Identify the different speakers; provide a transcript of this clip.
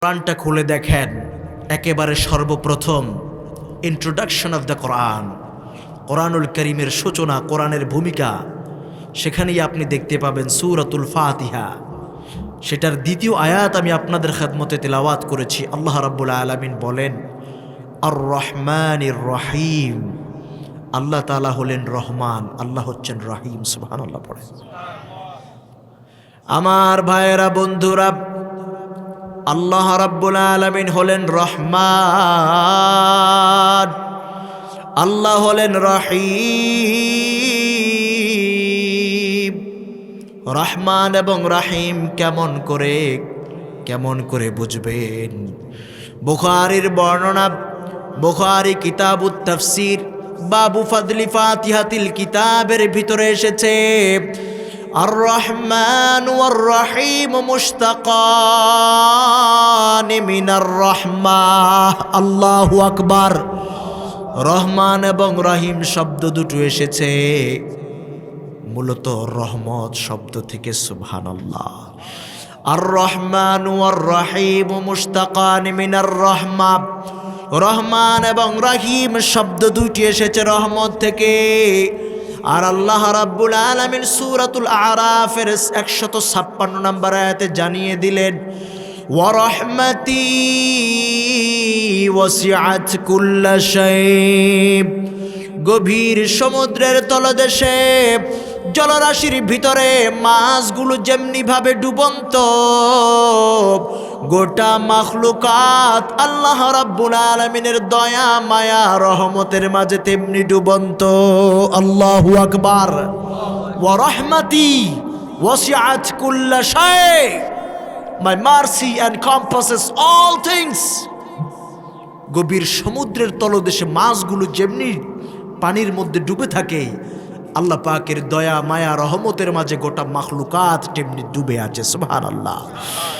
Speaker 1: কোরআনটা খুলে দেখেন, একেবারে সর্বপ্রথম ইন্ট্রোডাকশন অফ দ্য কোরআন, কোরআনুল করিমের সূচনা, কোরআনের ভূমিকা, সেখানেই আপনি দেখতে পাবেন সূরাতুল ফাতিহা। সেটার দ্বিতীয় আয়াত আমি আপনাদের খেদমতে তেলাওয়াত করেছি। আল্লাহ রাব্বুল আলামিন বলেন, আর রহমানির রহিম। আল্লাহ তাআলা হলেন রহমান, আল্লাহ হচ্ছেন রহিম। সুবহানাল্লাহ পড়ে। আমার ভাইয়েরা, বন্ধুরা, আল্লাহ রাব্বুল আলামিন হলেন রহমান, আল্লাহ হলেন রহিম। রহমান এবং রহিম কেমন করে বুঝবেন? বুখারীর বর্ণনা, বুখারী কিতাবুত তাফসীর বাবু ফাদলি ফাতিহাতিল কিতাবের ভিতরে এসেছে, আর রহমান ওয়ার রহিম মুশতাকান মিনার রাহমাহ। আল্লাহু আকবার। রহমান এবং রহিম শব্দ দুটো এসেছে মূলত রহমত শব্দ থেকে। সুবহানাল্লাহ। আর রহমান ওয়ার রহিম মুশতাকান মিনার রাহমাহ। রহমান এবং রহিম শব্দ দুটি এসেছে রহমত থেকে। আর আল্লাহ রাব্বুল আলামিন সূরাতুল আরাফের 156 নম্বর আয়াতে জানিয়ে দিলেন, ওয়া রাহমাতি ওয়াসিআত কুল্লা শাই। গভীর সমুদ্রের তলদেশে জলরাশির ভিতরে মাছগুলো যেমনি ভাবে ডুবন্ত, গোটা মাখলুকাত আল্লাহ রাব্বুল আলামিনের দয়া মায়া রহমতের মাঝে তেমনি ডুবন্ত। আল্লাহু আকবার। ওয়া রাহমাতি ওয়াসিআত কুল্লা শাই, my mercy encompasses all things. গভীর সমুদ্রের তলদেশে মাছগুলো যেমনি পানির মধ্যে ডুবে থাকে, আল্লাহ পাকের দয়া মায়া রহমতের মাঝে গোটা মাখলুকাত তেমনি ডুবে আছে। সুবহানাল্লাহ।